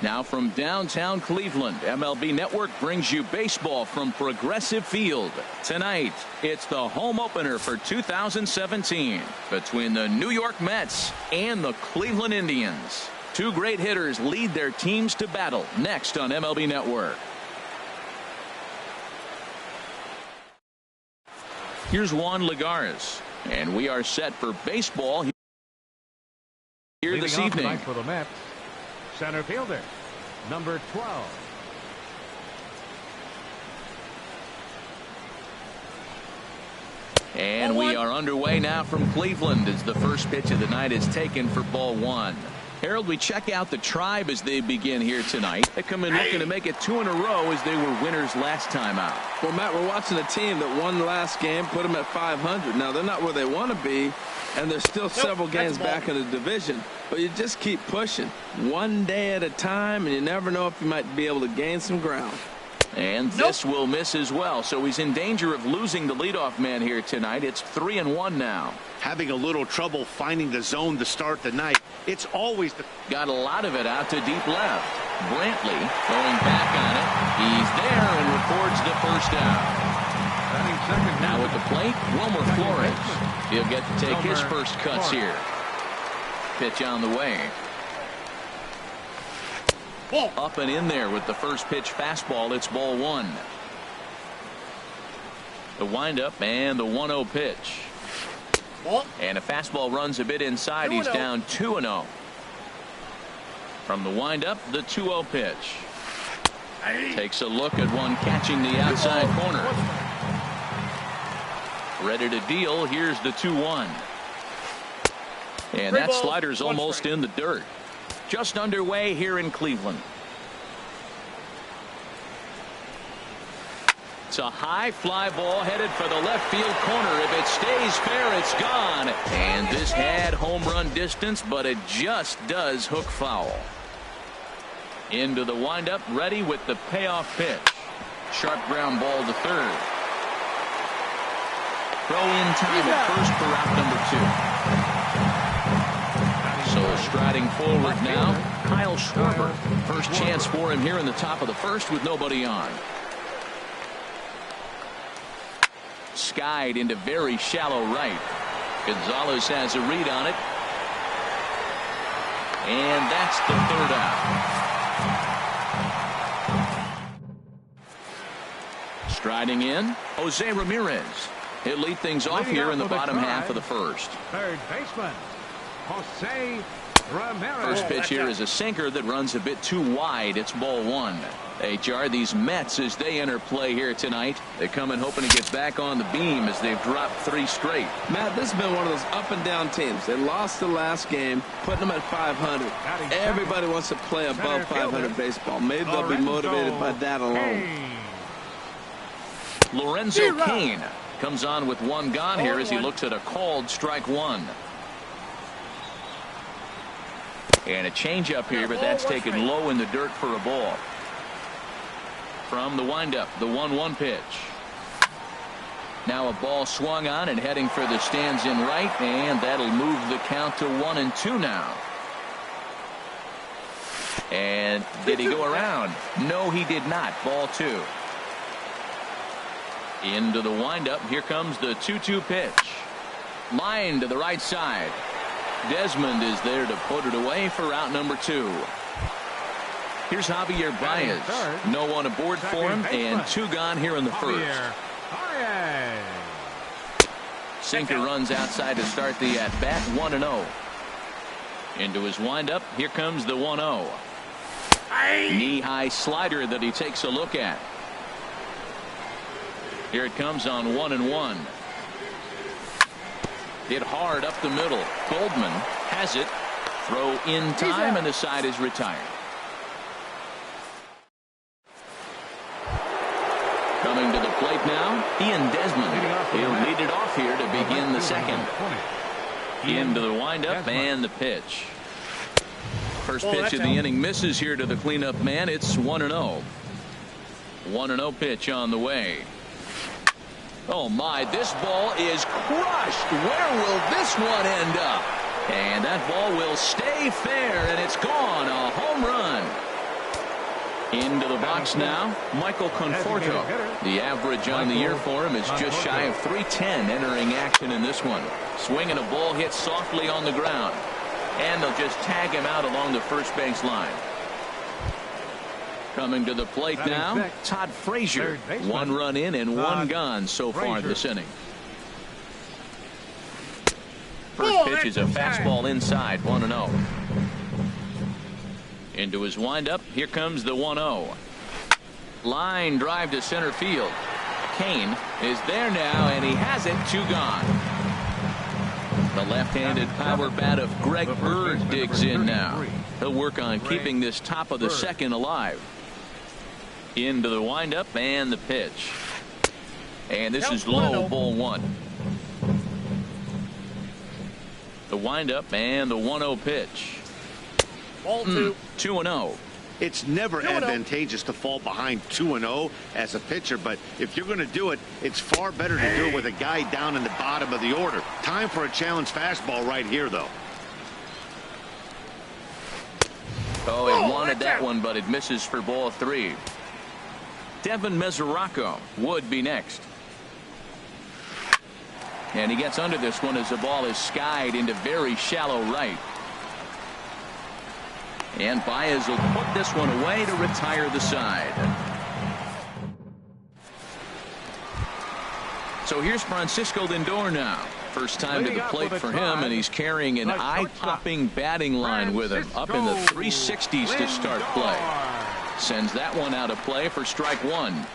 Now from downtown Cleveland, MLB Network brings you baseball from Progressive Field. Tonight, it's the home opener for 2017 between the New York Mets and the Cleveland Indians. Two great hitters lead their teams to battle next on MLB Network. Here's Juan Lagares, and we are set for baseball here this evening. For the Mets, center fielder, number 12. And we are underway now from Cleveland as the first pitch of the night is taken for ball one. Harold, we check out the Tribe as they begin here tonight. They come in looking to make it 2 in a row as they were winners last time out. Well, Matt, we're watching a team that won the last game, put them at 500. Now, they're not where they want to be, and they're still several games back in the division. But you just keep pushing one day at a time, and you never know if you might be able to gain some ground. And this will miss as well, so he's in danger of losing the leadoff man here tonight. It's 3-1 now. Having a little trouble finding the zone to start the night. It's always got a lot of it out to deep left. Brantley going back on it. He's there and records the first out. Now at the plate, Wilmer Flores. He'll get to take his first cuts here. Pitch on the way. Up and in there with the first pitch fastball. It's ball one. The windup and the 1-0 pitch. And a fastball runs a bit inside. He's down 2-0. From the windup, the 2-0 pitch. Takes a look at one catching the outside corner. Ready to deal. Here's the 2-1. And that slider's almost in the dirt. Just underway here in Cleveland. It's a high fly ball headed for the left field corner. If it stays fair, it's gone. And this had home run distance, but it just does hook foul. Into the windup, ready with the payoff pitch. Sharp ground ball to third. Throw in time at first for out number 2. So striding forward now, Kyle Schwarber. First chance for him here in the top of the first with nobody on. Skied into very shallow right. Gonzalez has a read on it. And that's the third out. Striding in, Jose Ramirez. He'll lead things off here in the bottom half of the first. Third baseman, Jose Ramirez. First pitch here is a sinker that runs a bit too wide. It's ball one. HR, these Mets, as they enter play here tonight, they come in hoping to get back on the beam as they've dropped 3 straight. Matt, this has been one of those up and down teams. They lost the last game, putting them at 500. Everybody wants to play above 500 baseball. Maybe they'll be motivated by that alone. Lorenzo Cain comes on with one gone here as he looks at a called strike one. And a changeup here, but that's taken low in the dirt for a ball. From the windup, the 1-1 pitch. Now a ball swung on and heading for the stands in right, and that'll move the count to 1-2 now. And did he go around? No, he did not. Ball 2. Into the windup. Here comes the 2-2 pitch. Line to the right side. Desmond is there to put it away for out number 2. Here's Javier Baez. No one aboard for him, and 2 gone here in the first. Sinker runs outside to start the at-bat. 1-0. Into his windup. Here comes the 1-0. Knee-high slider that he takes a look at. Here it comes on 1-1. Hit hard up the middle. Goldman has it. Throw in time, and the side is retired. Coming to the plate now, Ian Desmond. He'll lead it off here to begin the second. Into the windup and the pitch. First pitch of the inning misses here to the cleanup man. It's 1-0. 1-0 pitch on the way. Oh my, this ball is crushed. Where will this one end up? And that ball will stay fair, and it's gone. A home run. Into the box now, Michael Conforto. The average on the year for him is just shy of 310 entering action in this one. Swinging a ball hit softly on the ground. And they'll just tag him out along the first base line. Coming to the plate now, Todd Frazier. 1 run in and 1 gone so far this inning. First pitch is a fastball inside, 1-0. Into his windup, here comes the 1-0. Line drive to center field. Kane is there now, and he has it. 2 gone. The left-handed power bat of Greg Bird digs in now. He'll work on keeping this top of the second alive. Into the windup and the pitch. And this is low, ball 1. The windup and the 1-0 pitch. Ball 2. 2-0. It's never advantageous to fall behind 2-0 as a pitcher, but if you're going to do it, it's far better to do it with a guy down in the bottom of the order. Time for a challenge fastball right here, though. Oh, it wanted that one, but it misses for ball 3. Devin Mesoraco would be next. And he gets under this one as the ball is skied into very shallow right. And Baez will put this one away to retire the side. So here's Francisco Lindor now. First time to the plate for him, and he's carrying an eye-popping batting line with him. Up in the 360s to start play. Sends that one out of play for strike 1.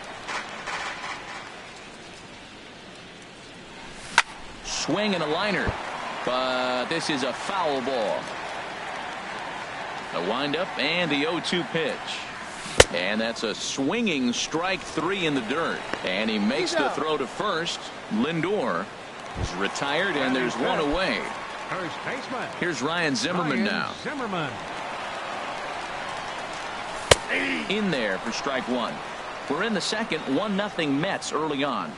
Swing and a liner, but this is a foul ball. The windup and the 0-2 pitch. And that's a swinging strike 3 in the dirt. And he makes the throw to first. Lindor is retired, and there's one away. First baseman. Here's Ryan Zimmerman now. Zimmerman. In there for strike 1. We're in the second. 1-0 Mets early on.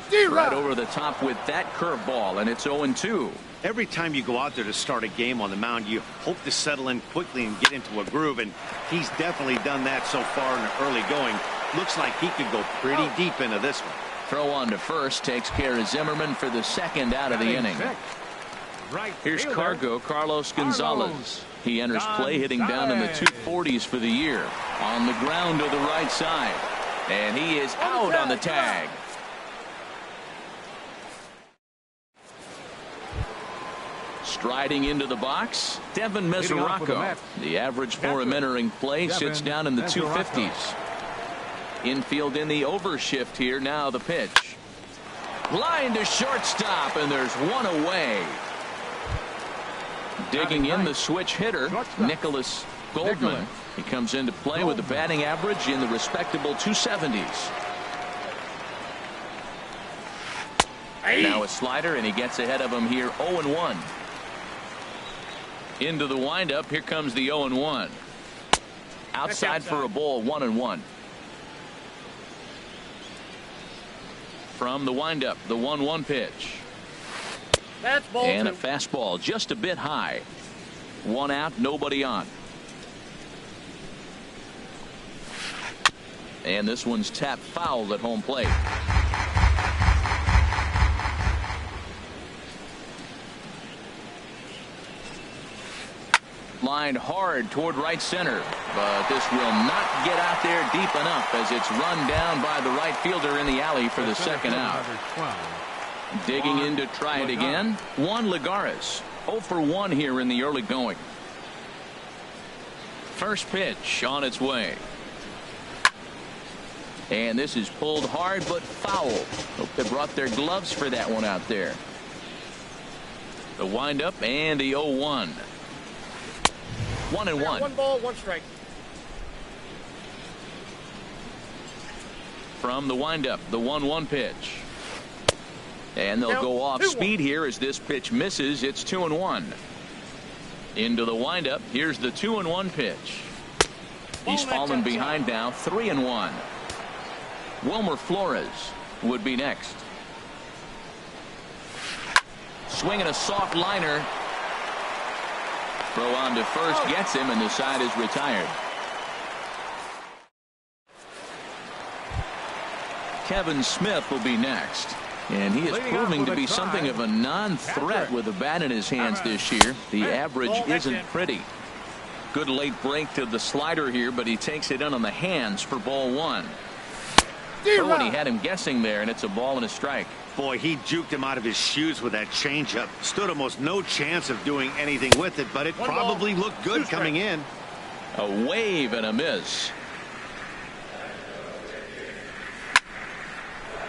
Right over the top with that curveball, and it's 0-2. Every time you go out there to start a game on the mound, you hope to settle in quickly and get into a groove, and he's definitely done that so far in the early going. Looks like he could go pretty deep into this one. Throw on to first takes care of Zimmerman for the second out of the inning. Here's Cargo Carlos Gonzalez. He enters play hitting down in the 240s for the year. On the ground to the right side. And he is out on the tag. Striding into the box, Devin Mesoraco. The average for him entering play sits down in the 250s. Infield in the overshift here. Now the pitch. Line to shortstop, and there's one away. Digging in the switch hitter, Nicholas Goldman. He comes into play with a batting average in the respectable 270s. Now a slider, and he gets ahead of him here. 0-1. Into the windup. Here comes the 0-1. Outside for a ball. 1-1. From the windup, the 1-1 pitch. That's ball and 2. A fastball just a bit high. 1 out, nobody on. And this one's tapped foul at home plate. Lined hard toward right center, but this will not get out there deep enough as it's run down by the right fielder in the alley for the second out. Digging in to try it again, Juan Lagares. 0 for 1 here in the early going. First pitch on its way. And this is pulled hard but foul. Hope they brought their gloves for that one out there. The windup and the 0-1. 1-1. 1 ball, 1 strike. From the windup, the 1-1 pitch. And they'll go off speed here as this pitch misses. It's 2-1. Into the windup. Here's the 2-1 pitch. He's fallen behind now. 3-1. Wilmer Flores would be next. Swinging a soft liner. Throw on to first gets him, and the side is retired. Kevin Smith will be next. And he is proving to be something of a non-threat with a bat in his hands this year. The average isn't pretty. Good late break to the slider here, but he takes it in on the hands for ball one. Oh, he had him guessing there, and it's a ball and a strike. Boy, he juked him out of his shoes with that changeup. Stood almost no chance of doing anything with it, but it probably looked good coming in. A wave and a miss.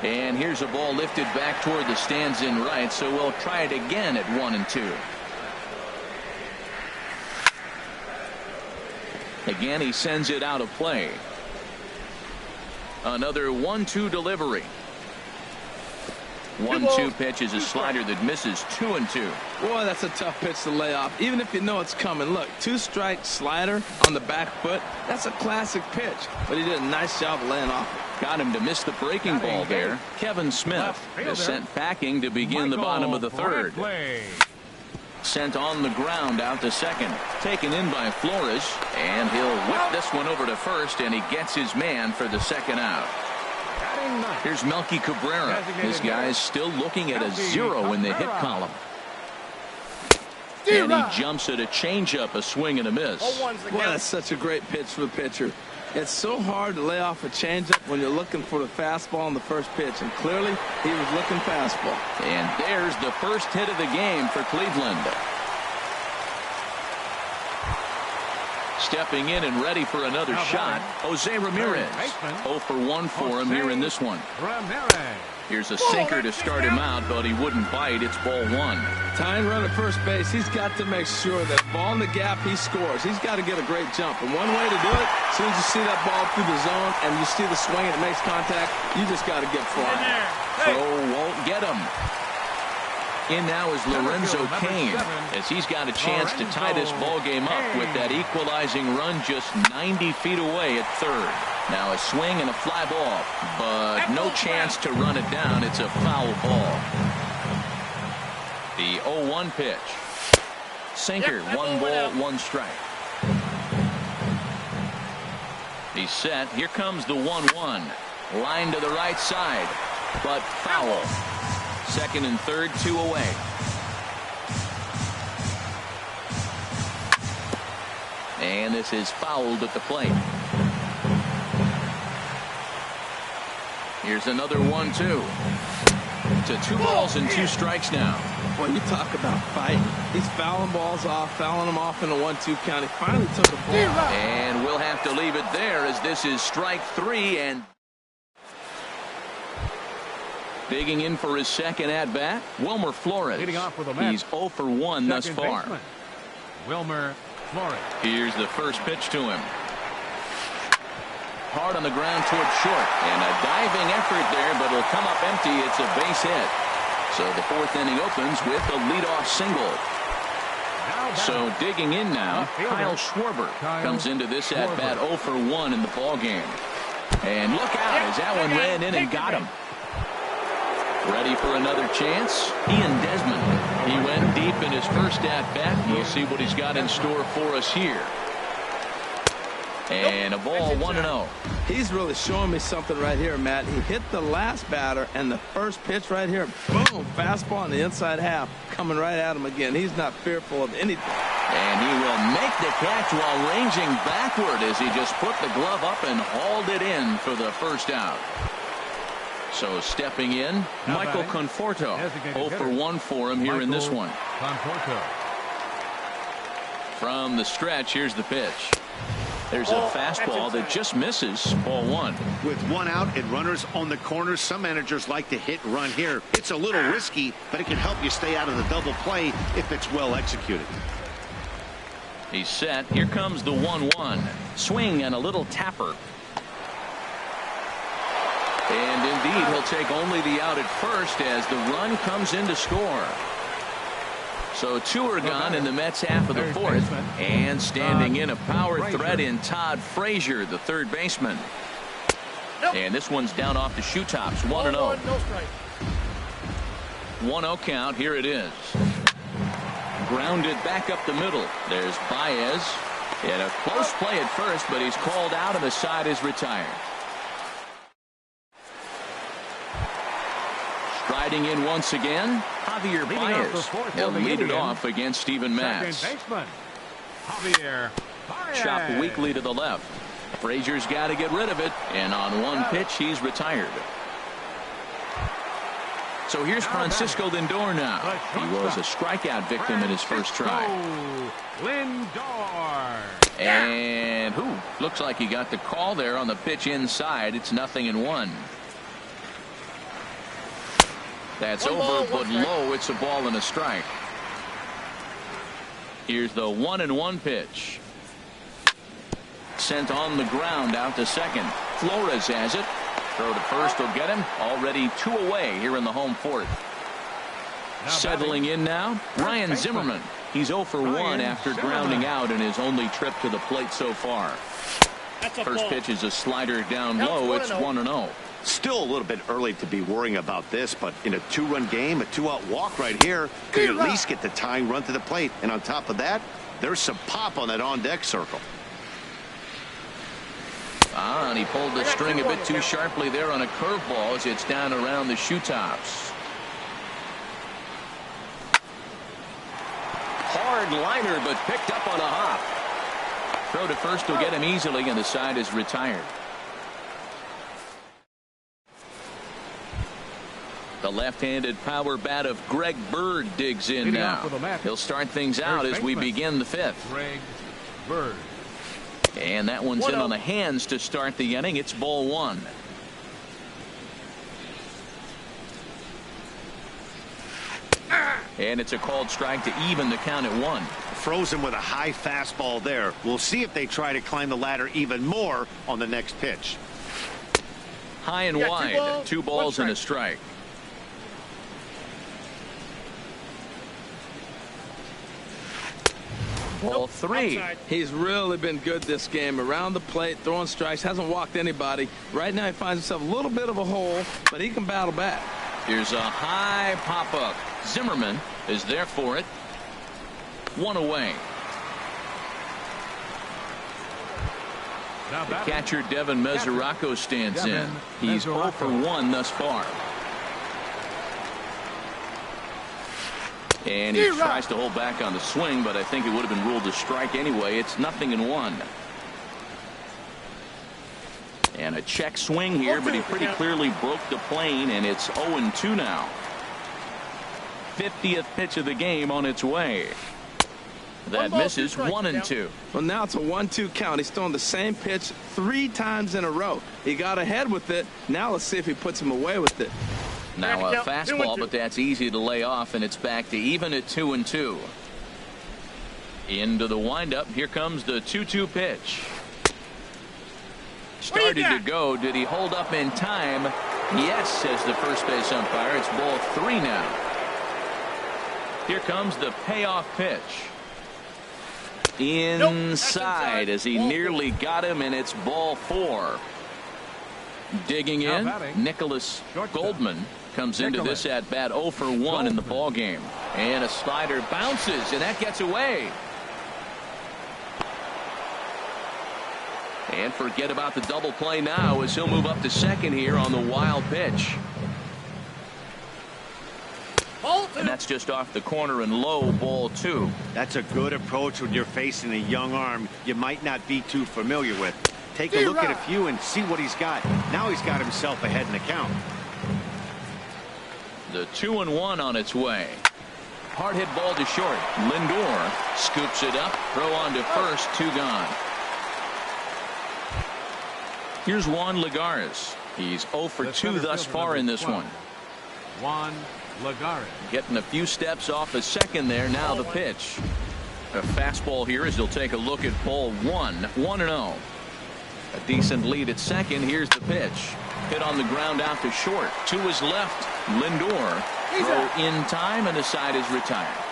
And here's a ball lifted back toward the stands in right, so we'll try it again at 1-2. Again, he sends it out of play. Another 1-2 delivery. 1-2 pitch is a slider that misses 2-2. Boy, that's a tough pitch to lay off, even if you know it's coming. Look, 2-strike slider on the back foot. That's a classic pitch, but he did a nice job of laying off it. Got him to miss the breaking ball there. Kevin Smith is sent packing to begin the bottom of the third. Sent on the ground out to second. Taken in by Flores, and he'll whip this one over to first, and he gets his man for the second out. Here's Melky Cabrera. This guy's still looking at a 0 in the hit column. And he jumps at a changeup, a swing and a miss. Boy, that's such a great pitch for the pitcher. It's so hard to lay off a changeup when you're looking for the fastball on the first pitch, and clearly he was looking fastball. And there's the first hit of the game for Cleveland. Stepping in and ready for another shot, Jose Ramirez. 0 for 1 for him here in this one. Here's a sinker to start him out, but he wouldn't bite. It's ball one. Tying run at first base, he's got to make sure that ball in the gap he scores. He's got to get a great jump. And one way to do it, as soon as you see that ball through the zone and you see the swing and it makes contact, you just got to get flying. Throw won't get him. In now is Lorenzo Cain, as he's got a chance to tie this ball game up with that equalizing run just 90 feet away at third. Now a swing and a fly ball, but no chance to run it down. It's a foul ball. The 0-1 pitch. Sinker, 1 ball, 1 strike. He's set. Here comes the 1-1. Line to the right side, but foul. Second and third, 2 away. And this is fouled at the plate. Here's another 1-2. To 2 balls and 2 strikes now. Boy, you talk about fighting. He's fouling balls off, fouling them off in a 1-2 count. He finally took a ball. And we'll have to leave it there, as this is strike 3. And digging in for his second at-bat, Wilmer Flores. He's 0 for 1 thus far. Wilmer Flores. Here's the first pitch to him. Hard on the ground towards short. And a diving effort there, but it'll come up empty. It's a base hit. So the 4th inning opens with a leadoff single. So digging in now, Kyle Schwarber comes into this at-bat 0 for 1 in the ballgame. And look out as that one ran in and got him. Ready for another chance? Ian Desmond. He went deep in his first at-bat. We'll see what he's got in store for us here. And a ball, 1-0. He's really showing me something right here, Matt. He hit the last batter, and the first pitch right here, boom, fastball on the inside half, coming right at him again. He's not fearful of anything. And he will make the catch while ranging backward as he just put the glove up and hauled it in for the first out. So stepping in, Michael Conforto. 0 for 1 for him here in this one. From the stretch, here's the pitch. There's a fastball that just misses. Ball 1. With 1 out and runners on the corners, some managers like to hit and run here. It's a little risky, but it can help you stay out of the double play if it's well executed. He's set. Here comes the 1-1. Swing and a little tapper. And indeed, he'll take only the out at first as the run comes in to score. So 2 are gone in the Mets' half of the 4th. And standing in a power threat in Todd Frazier, the third baseman. And this one's down off the shoe tops. 1-0. 1-0 count. Here it is. grounded back up the middle. There's Baez. And a close play at first, but he's called out and the side is retired. Striding in once again, Javier Baez. He'll lead it off against Steven Matz. Second baseman, Javier Baez. Chop weakly to the left. Frazier's got to get rid of it, and on one pitch, he's retired. So here's Francisco Lindor now. He was a strikeout victim in his first try. Lindor. And looks like he got the call there on the pitch inside. It's 0-1. That's over, but low. It's a ball and a strike. Here's the 1-1 pitch. Sent on the ground out to second. Flores has it. Throw to first will get him. Already 2 away here in the home fourth. Settling in now, Ryan Zimmerman. He's 0 for 1 after grounding out in his only trip to the plate so far. First pitch is a slider down low. It's 1-0. Still a little bit early to be worrying about this, but in a 2-run game, a 2-out walk right here could at least get the tying run to the plate. And on top of that, there's some pop on that on-deck circle. And he pulled the string a bit too sharply there on a curveball as it's down around the shoe tops. Hard liner, but picked up on a hop. Throw to first will get him easily, and the side is retired. The left-handed power bat of Greg Bird digs in now. He'll start things out as we begin the fifth. Greg Bird. And that one's in on the hands to start the inning. It's ball 1. And it's a called strike to even the count at 1. Frozen with a high fastball there. We'll see if they try to climb the ladder even more on the next pitch. High and wide. 2 balls and a strike. Ball 3. He's really been good this game. Around the plate, throwing strikes, hasn't walked anybody. Right now he finds himself a little bit of a hole, but he can battle back. Here's a high pop-up. Zimmerman is there for it. 1 away. The catcher Devin Mesoraco stands in. He's 0 for 1 thus far. And he tries to hold back on the swing, but I think it would have been ruled a strike anyway. It's 0-1. And a check swing here, but he pretty clearly broke the plane, and it's 0-2 now. 50th pitch of the game on its way. That misses. 1-2. Well, now it's a 1-2 count. He's throwing the same pitch 3 times in a row. He got ahead with it. Now let's see if he puts him away with it. Now a fastball, but that's easy to lay off, and it's back to even at 2-2. Into the windup. Here comes the 2-2 pitch. Started to go. Did he hold up in time? Yes, says the first base umpire. It's ball 3 now. Here comes the payoff pitch. Inside as he nearly got him, and it's ball 4. Digging in, Nicholas Goldman comes into this at bat 0 for 1 in the ball game, and a slider bounces, and that gets away. And forget about the double play now as he'll move up to second here on the wild pitch. And that's just off the corner and low, ball 2. That's a good approach when you're facing a young arm you might not be too familiar with. Take a look at a few and see what he's got. Now he's got himself ahead in the count. The 2-1 on its way. Hard hit ball to short. Lindor scoops it up. Throw on to first. 2 gone. Here's Juan Lagares. He's 0 for 2 thus far in this one. Juan Lagares. Getting a few steps off the second there. Now the pitch. A fastball here as he'll take a look at ball 1. 1-0. A decent lead at second. Here's the pitch. Hit on the ground out to short. To his left. Lindor. Throw in time, and the side is retired.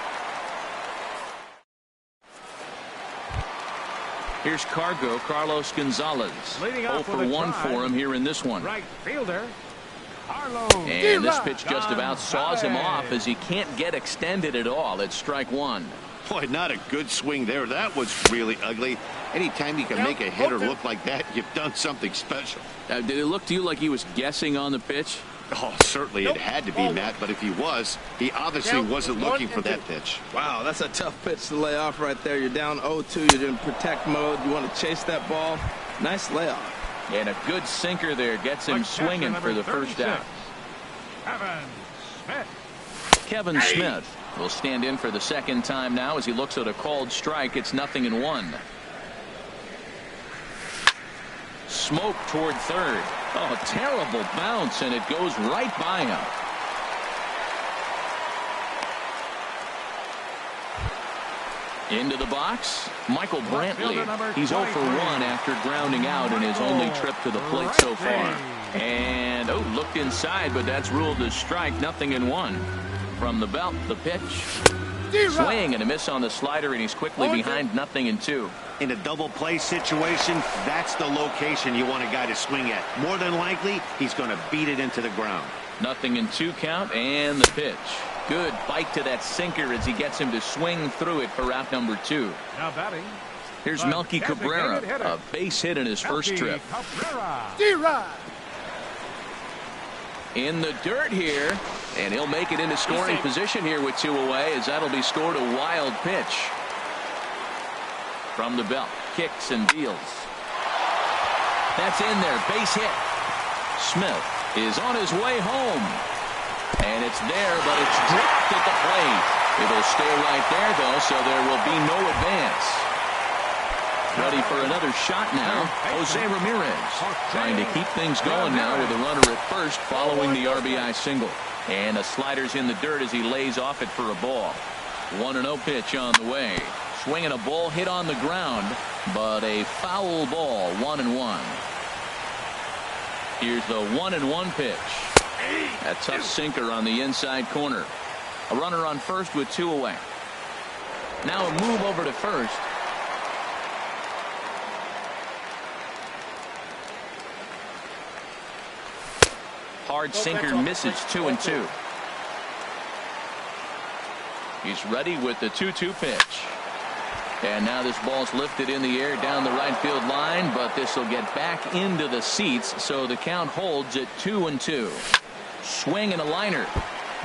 Here's Carlos Gonzalez. 0 for 1 for him here in this one. Right fielder. And this pitch just about saws him off as he can't get extended at all. It's strike 1. Boy, not a good swing there. That was really ugly. Anytime you can make a hitter look like that, you've done something special. Did it look to you like he was guessing on the pitch? Oh, certainly it had to be, Matt, but if he was, he obviously wasn't looking for that pitch. Wow, that's a tough pitch to lay off right there. You're down 0-2. You're in protect mode. You want to chase that ball. Nice layoff. And a good sinker there gets him swinging for the first out. Kevin Smith will stand in for the second time now as he looks at a called strike. It's 0-1. Smoke toward third. Oh, terrible bounce, and it goes right by him. Into the box, Michael Brantley. He's 0 for 1 after grounding out in his only trip to the plate so far. And, looked inside, but that's ruled a strike. 0-1. From the belt, the pitch. Swing and a miss on the slider, and he's quickly behind 0-2. In a double play situation, that's the location you want a guy to swing at. More than likely, he's going to beat it into the ground. 0-2 count, and the pitch. Good bite to that sinker as he gets him to swing through it for out number 2. Now batting. Here's Melky Cabrera, a base hit in his first trip. In the dirt here, and he'll make it into scoring position here with 2 away, as that'll be scored a wild pitch. From the belt, kicks and deals. That's in there, base hit. Smith is on his way home. And it's there, but it's dropped at the plate. It'll stay right there, though, so there will be no advance. Ready for another shot now, Jose Ramirez. Trying to keep things going now with a runner at first following the RBI single. And the slider's in the dirt as he lays off it for a ball. 1-0 pitch on the way. Swinging a ball hit on the ground, but a foul ball. 1-1. Here's the 1-1 pitch. A tough sinker on the inside corner. A runner on first with 2 away. Now a move over to first. Hard sinker misses. 2-2. He's ready with the 2-2 pitch. And now this ball's lifted in the air down the right field line, but this will get back into the seats, so the count holds at 2-2. Swing and a liner,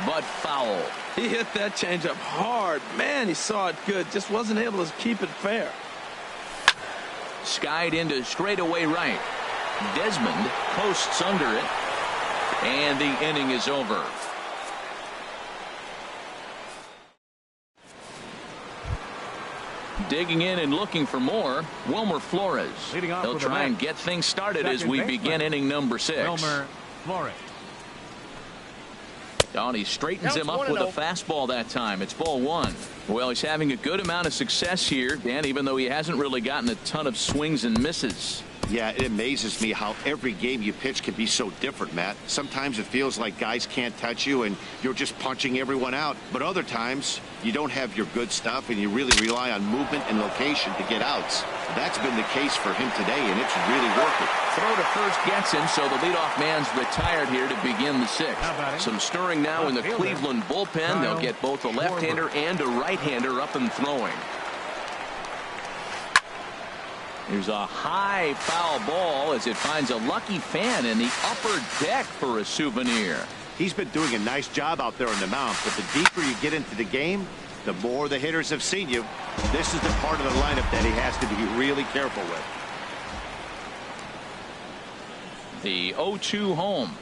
but foul. He hit that changeup hard. Man, he saw it good. Just wasn't able to keep it fair. Skied into straightaway right. Desmond posts under it, and the inning is over. Digging in and looking for more, Wilmer Flores. He'll try and get things started as we begin inning number 6. Wilmer Flores. He straightens him up with a fastball that time. It's ball 1. Well, he's having a good amount of success here, Dan, even though he hasn't really gotten a ton of swings and misses. Yeah, it amazes me how every game you pitch can be so different, Matt. Sometimes it feels like guys can't touch you and you're just punching everyone out. But other times you don't have your good stuff and you really rely on movement and location to get outs. That's been the case for him today, and it's really working. Throw to first gets him, so the leadoff man's retired here to begin the 6th. Some stirring now in the Cleveland bullpen. They'll get both a left-hander and a right-hander up and throwing. Here's a high foul ball as it finds a lucky fan in the upper deck for a souvenir. He's been doing a nice job out there on the mound, but the deeper you get into the game, the more the hitters have seen you. This is the part of the lineup that he has to be really careful with. The 0-2 home.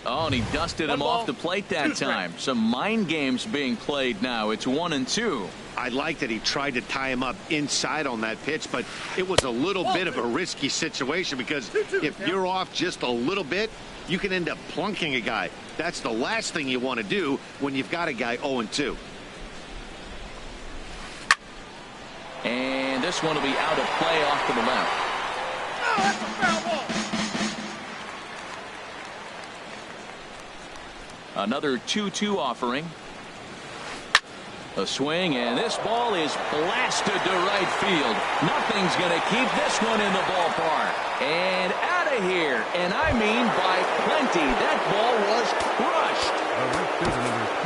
Oh, and he dusted him off the plate that time. Some mind games being played now. It's 1-2. I like that he tried to tie him up inside on that pitch, but it was a little bit of a risky situation because if you're off just a little bit, you can end up plunking a guy. That's the last thing you want to do when you've got a guy 0-2. And this one will be out of play off to the left. Oh, that's a foul ball. Another 2-2 offering. A swing, and this ball is blasted to right field. Nothing's going to keep this one in the ballpark. And out of of here, and I mean by plenty. That ball was crushed.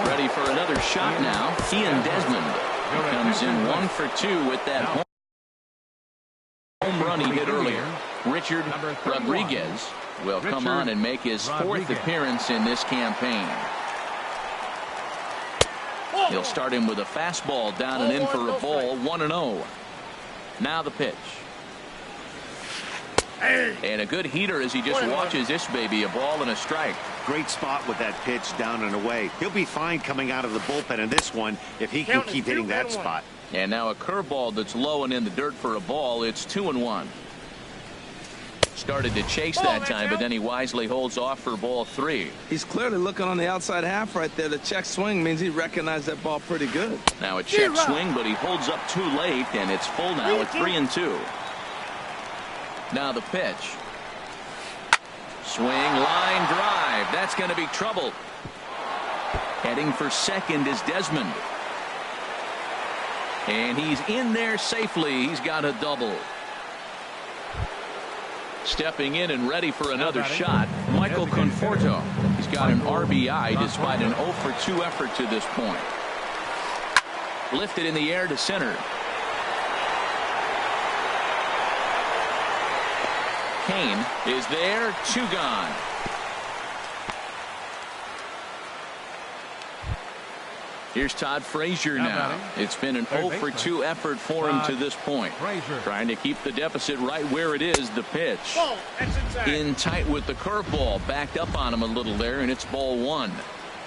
Ready for another shot now. Ian Desmond comes in 1 for 2 with that home run he hit earlier. Richard Rodriguez will come on and make his 4th appearance in this campaign. He'll start him with a fastball down and in for a ball, 1-0. Now the pitch. And a good heater as he just watches this baby, a ball and a strike. Great spot with that pitch down and away. He'll be fine coming out of the bullpen in this one if he can keep hitting that spot. And now a curveball that's low and in the dirt for a ball. It's 2-1. Started to chase that time, but then he wisely holds off for ball 3. He's clearly looking on the outside half right there. The check swing means he recognized that ball pretty good. Now a check swing, but he holds up too late, and it's full now at 3-2. Now the pitch. Swing, line drive. That's going to be trouble. Heading for second is Desmond. And he's in there safely. He's got a double. Stepping in and ready for another shot, Michael Conforto. He's got an RBI despite an 0 for 2 effort to this point. Lifted in the air to center. Kane is there, 2 gone. Here's Todd Frazier now. It's been an 0 for 2 effort for him to this point. Trying to keep the deficit right where it is. The pitch. In tight with the curveball. Backed up on him a little there, and it's ball 1.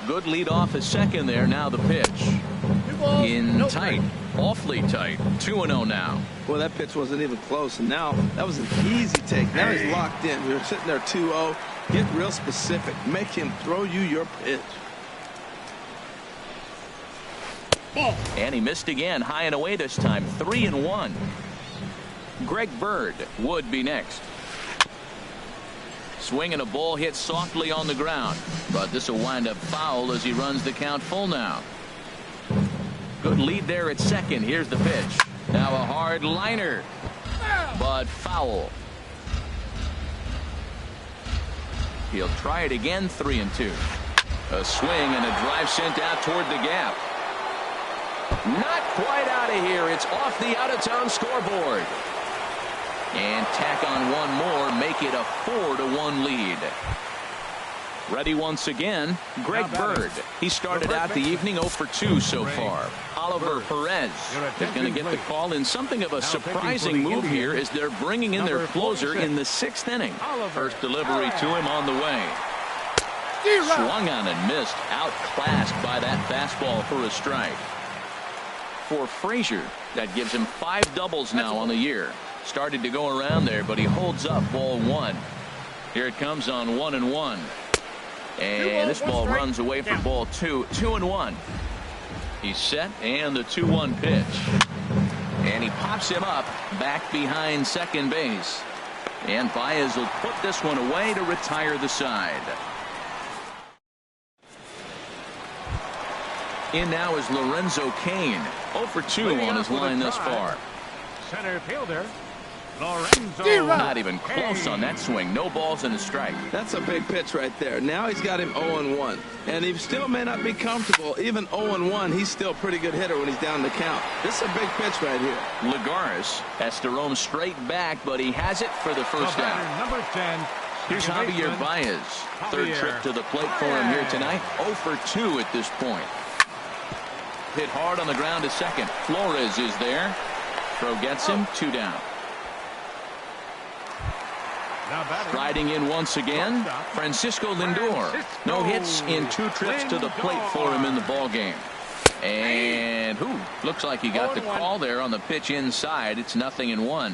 Good lead off at second there. Now the pitch. In tight. Awfully tight. 2-0 now. Well, that pitch wasn't even close, and now that was an easy take. Now he's locked in. You're sitting there 2-0. Get real specific. Make him throw you your pitch. And he missed again, high and away this time. 3-1. Greg Bird would be next. Swinging a ball hit softly on the ground, but this will wind up foul as he runs the count full now. Good lead there at second. Here's the pitch. Now a hard liner, but foul. He'll try it again. 3-2. A swing and a drive sent out toward the gap. Not quite out of here. It's off the out-of-town scoreboard. And tack on one more, make it a 4-1 lead. Ready once again, Greg Bird. He started out the evening 0 for 2 so far. Oliver Perez is going to get the call in something of a surprising move here as they're bringing in their closer in the 6th inning. First delivery to him on the way. Swung on and missed, outclassed by that fastball for a strike. For Frazier, that gives him 5 doubles now on the year. Started to go around there, but he holds up ball 1. Here it comes on 1-1. And this ball runs away for ball 2. 2-1. He's set, and the 2-1 pitch. And he pops him up back behind second base. And Baez will put this one away to retire the side. In now is Lorenzo Cain. 0 for 2 on his line thus far. Center fielder Lorenzo. Not even close on that swing. No balls and a strike. That's a big pitch right there. Now he's got him 0-1. And he still may not be comfortable. Even 0-1, he's still a pretty good hitter when he's down the count. This is a big pitch right here. Lagares has to roam straight back, but he has it for the first out. Number 10. Here's Javier Baez. Third trip to the plate for him here tonight. 0 for 2 at this point. Hit hard on the ground to second. Flores is there. Throw gets him. 2 down. Riding in once again, Francisco Lindor. No hits in 2 trips to the plate for him in the ball game. And looks like he got the call there on the pitch inside. It's 0-1.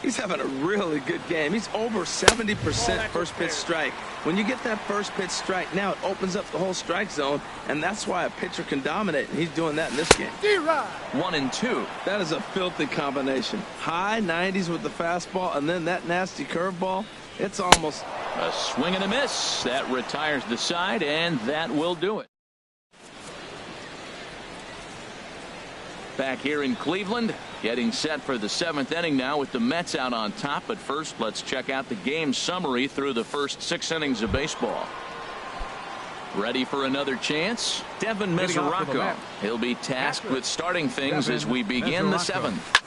He's having a really good game. He's over 70% first pitch strike. When you get that first pitch strike, now it opens up the whole strike zone, and that's why a pitcher can dominate, and he's doing that in this game. 1-2. That is a filthy combination. High 90s with the fastball, and then that nasty curveball. It's almost a swing and a miss. That retires the side, and that will do it. Back here in Cleveland, Getting set for the 7th inning now with the Mets out on top. But first, let's check out the game summary through the first 6 innings of baseball. Ready for another chance? Devin Mesoraco. He'll be tasked with starting things as we begin the 7th.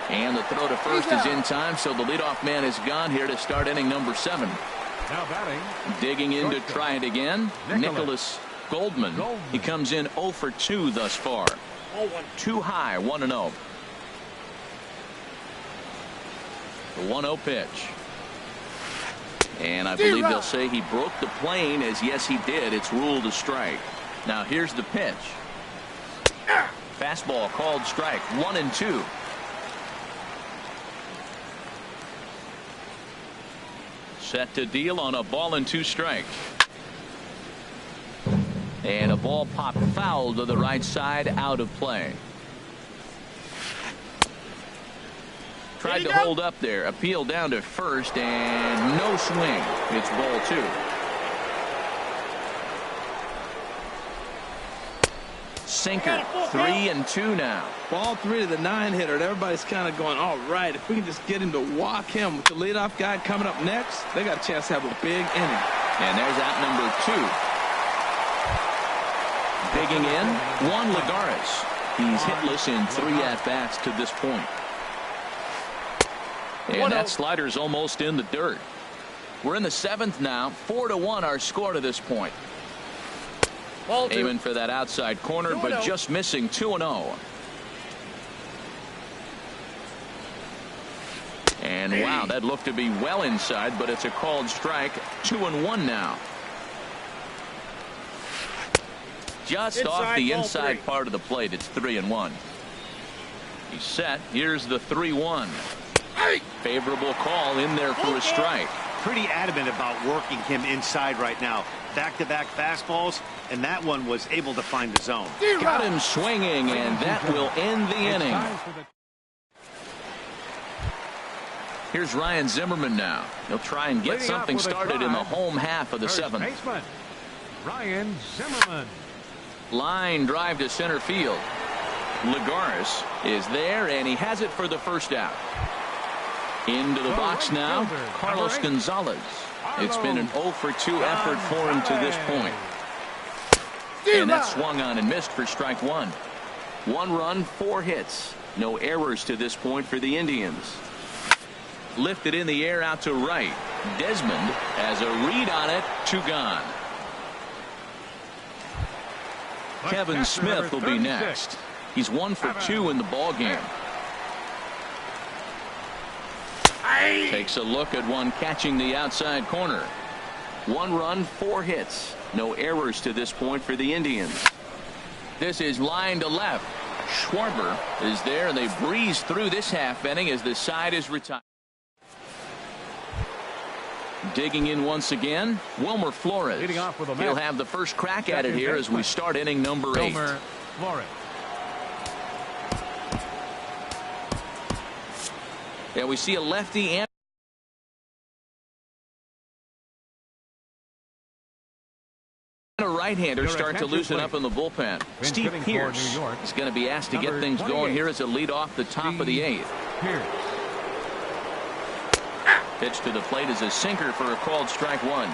And the throw to first is in time, so the leadoff man is gone here to start inning number 7. Now batting. Digging in to try it again, Nicholas Goldman. He comes in 0 for 2 thus far. Too high, 1-0. The 1-0 pitch. And I believe they'll say he broke the plane, as yes he did. It's ruled a strike. Now here's the pitch. Fastball called strike, 1-2. Set to deal on a ball and 2 strikes. And a ball popped foul to the right side, out of play. Tried to hold up there. Appeal down to first, and no swing. It's ball 2. Sinker, 3-2 now. Ball 3 to the 9-hitter. And everybody's kind of going, all right, if we can just get him to walk him with the leadoff guy coming up next, they got a chance to have a big inning. And there's out number 2. Digging in, Juan Lagares. He's hitless in 3 at-bats to this point. And that slider's almost in the dirt. We're in the 7th now. 4-1 our score to this point. Aiming for that outside corner, but just missing. 2-0. And wow, that looked to be well inside, but it's a called strike. 2-1 now. Just off the inside part of the plate. It's 3-1. He's set. Here's the 3-1. Favorable call in there for a strike. Pretty adamant about working him inside right now. Back-to-back fastballs, and that one was able to find the zone. Got him swinging, and that will end the inning. Here's Ryan Zimmerman now. He'll try and get something started in the home half of the 7th. Ryan Zimmerman. Line drive to center field. Lagares is there, and he has it for the first out. Into the box now, Carlos Gonzalez. It's been an 0 for 2 effort for him to this point. And that swung on and missed for strike 1. 1 run, 4 hits. No errors to this point for the Indians. Lifted in the air out to right. Desmond has a read on it. 2 gone. Kevin Smith will be next. He's 1 for 2 in the ball game. Takes a look at one catching the outside corner. 1 run, 4 hits. No errors to this point for the Indians. This is line to left. Schwarber is there, and they breeze through this half inning as the side is retired. Digging in once again, Wilmer Flores. He'll have the first crack at it here as we start inning number 8. Wilmer Flores. Yeah, we see a lefty and a right-hander start to loosen up in the bullpen. Steve Pearce is going to be asked to get things going here as a lead off the top of the 8th. Pitch to the plate is a sinker for a called strike 1.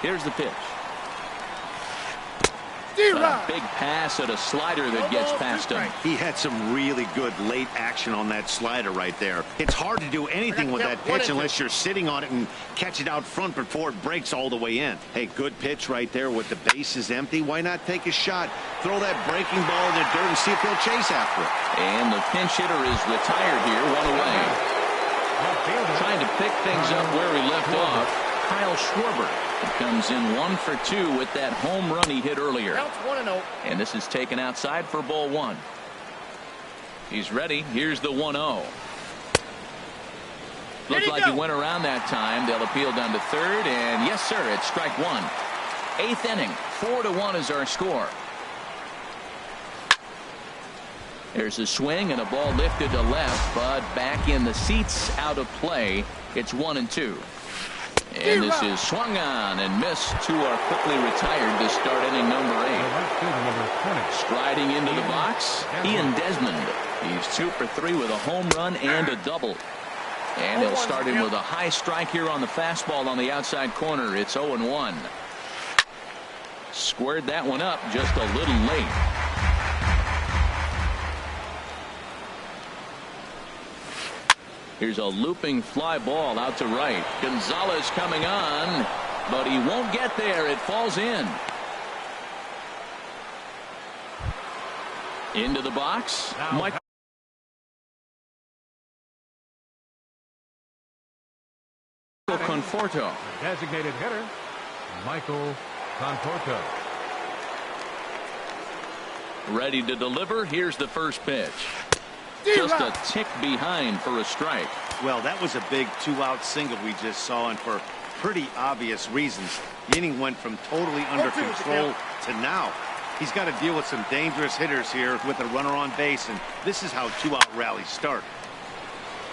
Here's the pitch. A big pass at a slider that gets past him. He had some really good late action on that slider right there. It's hard to do anything with that pitch unless you're sitting on it and catch it out front before it breaks all the way in. Hey, good pitch right there with the bases empty. Why not take a shot? Throw that breaking ball in the dirt and see if they'll chase after it. And the pinch hitter is retired here, 1 away. Trying to pick things up where he left off, Kyle Schwarber. He comes in 1 for 2 with that home run he hit earlier. And this is taken outside for ball 1. He's ready. Here's the 1-0. Looked like he went around that time. They'll appeal down to third, and yes, sir, it's strike 1. 8th inning, 4-1 is our score. There's a swing and a ball lifted to left, but back in the seats, out of play. It's 1-2. And this is swung on and missed. Two are quickly retired to start inning number 8. Striding into the box, Ian Desmond. He's 2 for 3 with a home run and a double. And he'll start him with a high strike here on the fastball on the outside corner. It's 0-1. Squared that one up just a little late. Here's a looping fly ball out to right. Gonzalez coming on, but he won't get there. It falls in. Into the box. Michael Conforto. Designated hitter, Michael Conforto. Ready to deliver. Here's the first pitch. Just a tick behind for a strike. Well, that was a big 2-out single we just saw, and for pretty obvious reasons. The inning went from totally under control to now. He's got to deal with some dangerous hitters here with a runner on base, and this is how 2-out rallies start.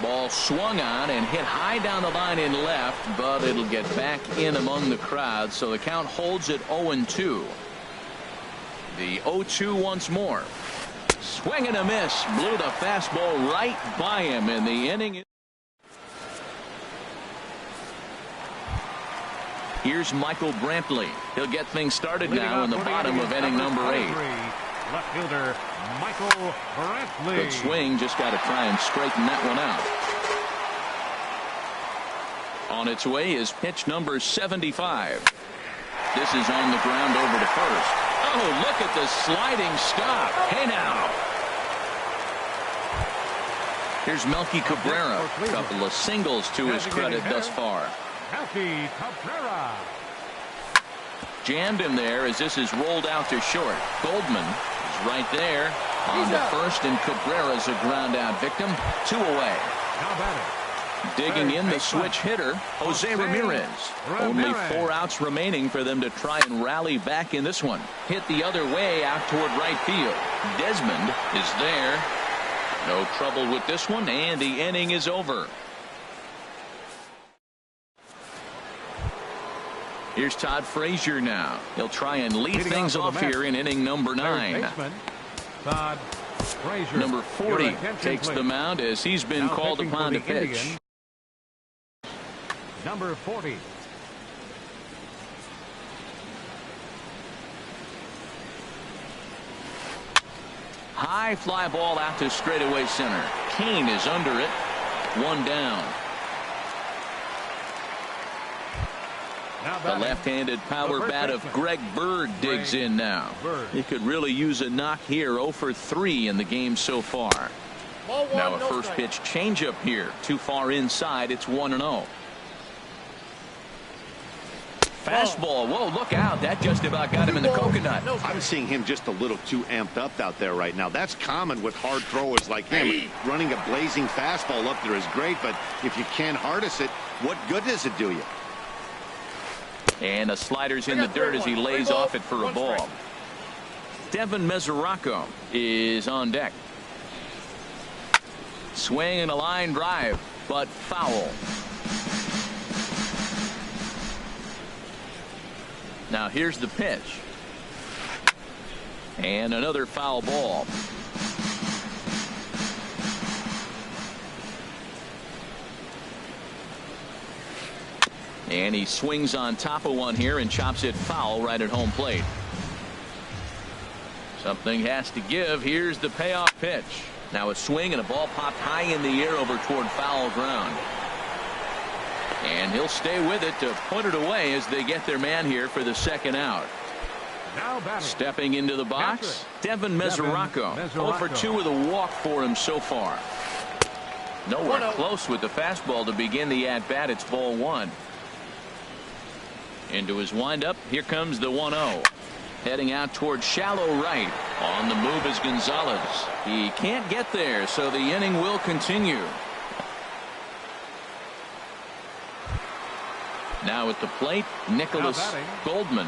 Ball swung on and hit high down the line in left, but it'll get back in among the crowd, so the count holds at 0-2. The 0-2 once more. Swing and a miss. Blew the fastball right by him in the inning. Here's Michael Brantley. He'll get things started now in the bottom of inning number 8. Left fielder Michael Brantley. Good swing. Just got to try and straighten that one out. On its way is pitch number 75. This is on the ground over to first. Oh, look at the sliding stop. Hey now. Here's Melky Cabrera. A couple of singles to his credit thus far. Melky Cabrera. Jammed him there as this is rolled out to short. Goldman is right there on the first, and Cabrera's a ground out victim. 2 away. How about it? Digging in the switch hitter, Jose Ramirez. Only 4 outs remaining for them to try and rally back in this one. Hit the other way out toward right field. Desmond is there. No trouble with this one, and the inning is over. Here's Todd Frazier now. He'll try and lead things off here in inning number 9. Todd Frazier. Number 40 takes the mound as he's been called upon to pitch. Number 40. High fly ball out to straightaway center. Kane is under it. 1 down. The left-handed power bat of Greg Bird digs in now. He could really use a knock here. 0 for 3 in the game so far. Now a first pitch changeup here. Too far inside. It's 1-0. Fastball. Whoa, look out. That just about got him in the coconut. I'm seeing him just a little too amped up out there right now. That's common with hard throwers like him. Running a blazing fastball up there is great, but if you can't harness it, what good does it do you? And the slider's in the dirt as he lays off it for a ball. Devin Mesoraco is on deck. Swing and a line drive, but foul. Now here's the pitch. And another foul ball. And he swings on top of one here and chops it foul right at home plate. Something has to give. Here's the payoff pitch. Now a swing and a ball popped high in the air over toward foul ground. And he'll stay with it to put it away as they get their man here for the second out. Stepping into the box, Devin Mesoraco. 0 for 2 with a walk for him so far. Nowhere close with the fastball to begin the at-bat. It's ball 1. Into his windup. Here comes the 1-0. Heading out toward shallow right. On the move is Gonzalez. He can't get there, so the inning will continue. Now at the plate, Nicholas Goldman.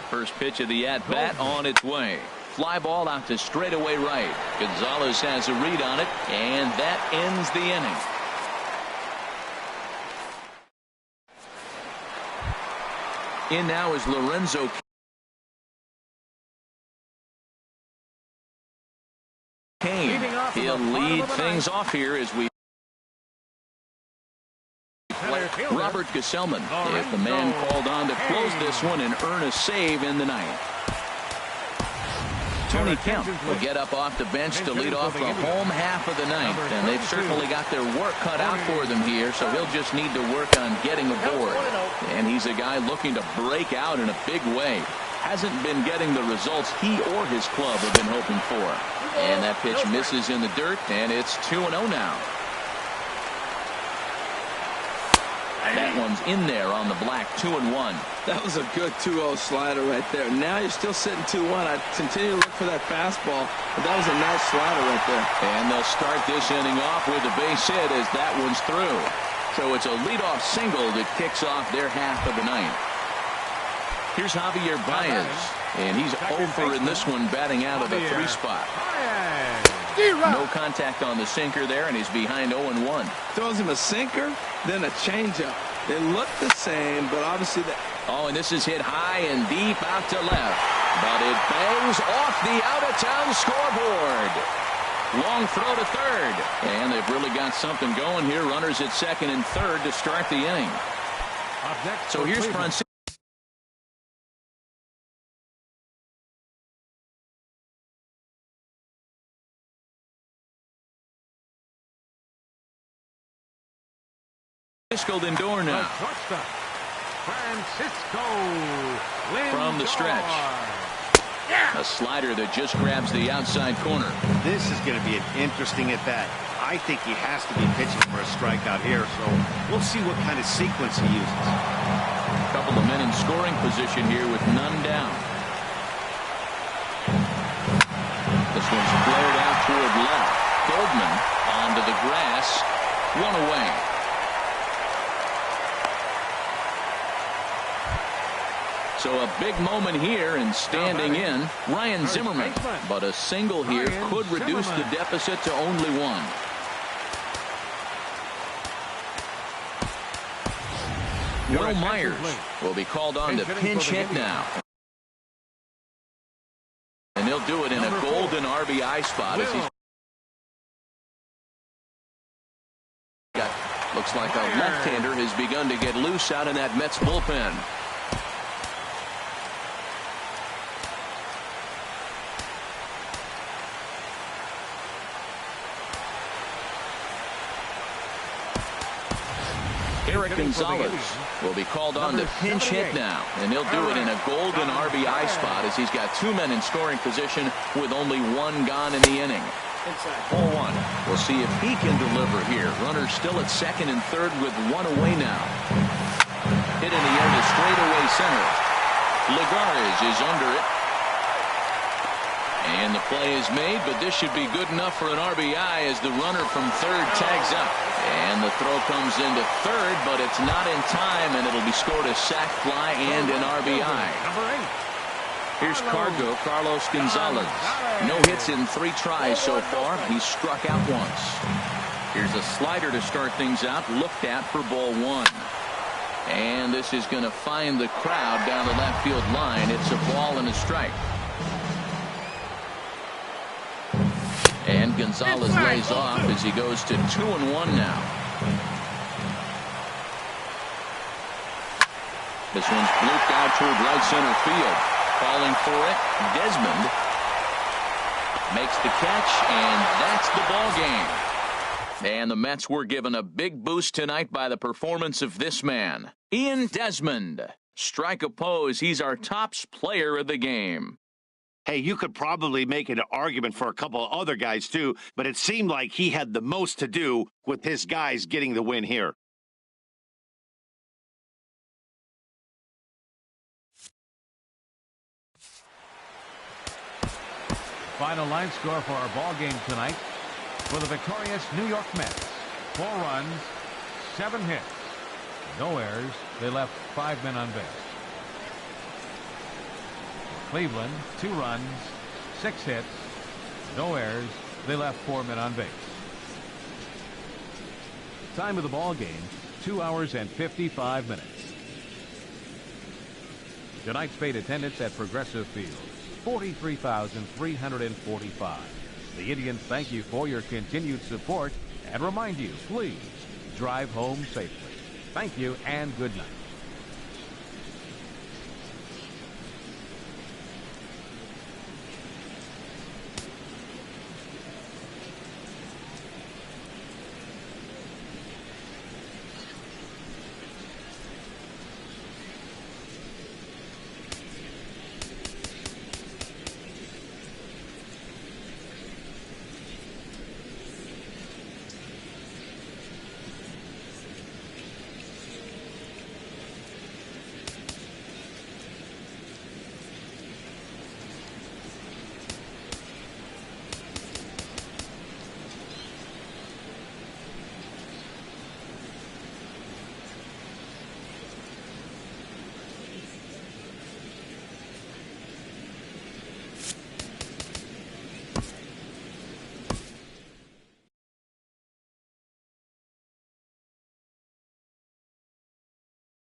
First pitch of the at-bat on its way. Fly ball out to straightaway right. Gonzalez has a read on it, and that ends the inning. In now is Lorenzo Cain. He'll lead things off here as we Robert Gesellman is the man called on to close this one and earn a save in the ninth. Tony Kemp will get up off the bench to lead off the home half of the ninth, and they've certainly got their work cut out for them here, so he'll just need to work on getting aboard. And he's a guy looking to break out in a big way. Hasn't been getting the results he or his club have been hoping for. And that pitch misses in the dirt, and it's 2-0 now. That one's in there on the black, 2-1. That was a good 2-0 slider right there. Now you're still sitting 2-1. I'd continue to look for that fastball, but that was a nice slider right there. And they'll start this inning off with a base hit as that one's through. So it's a leadoff single that kicks off their half of the ninth. Here's Javier Baez, and he's over in this one, batting out of the 3 spot. No contact on the sinker there, and he's behind 0-1. Throws him a sinker, then a changeup. They look the same, but obviously Oh, and this is hit high and deep out to left, but it bangs off the out-of-town scoreboard. Long throw to third, and they've really got something going here. Runners at second and third to start the inning. So here's Francisco. Lindor now. From the stretch. A slider that just grabs the outside corner. This is going to be an interesting at bat. I think he has to be pitching for a strikeout here, so we'll see what kind of sequence he uses. A couple of men in scoring position here with none down. This one's flared out toward left. Goldman onto the grass. One away. So a big moment here and standing in Ryan Zimmerman. But a single here could reduce the deficit to only 1. Will Myers will be called on to pinch hit now. And he'll do it in a golden RBI spot as he's got, looks like a left-hander has begun to get loose out in that Mets bullpen. Eric Gonzalez will be called on to pinch hit now, and he'll do it in a golden RBI spot as he's got 2 men in scoring position with only 1 gone in the inning. 0-1. We'll see if he can deliver here. Runners still at second and third with 1 away now. Hit in the air to straightaway center. Lagares is under it. And the play is made, but this should be good enough for an RBI as the runner from third tags up. And the throw comes into third, but it's not in time, and it'll be scored a sac fly and an RBI. Here's Carlos Gonzalez. No hits in 3 tries so far. He's struck out once. Here's a slider to start things out, looked at for ball 1. And this is going to find the crowd down the left field line. It's a ball and a strike. And Gonzalez lays off as he goes to 2-1 now. This one's blooped out toward right center field. Calling for it, Desmond makes the catch, and that's the ball game. And the Mets were given a big boost tonight by the performance of this man, Ian Desmond. Strike oppose, he's our top player of the game. Hey, you could probably make an argument for a couple of other guys, too, but it seemed like he had the most to do with his guys getting the win here. Final line score for our ball game tonight for the victorious New York Mets. 4 runs, 7 hits, no errors. They left 5 men on base. Cleveland, 2 runs, 6 hits, no errors. They left 4 men on base. Time of the ball game, 2 hours and 55 minutes. Tonight's paid attendance at Progressive Field, 43,345. The Indians thank you for your continued support and remind you, please drive home safely. Thank you and good night.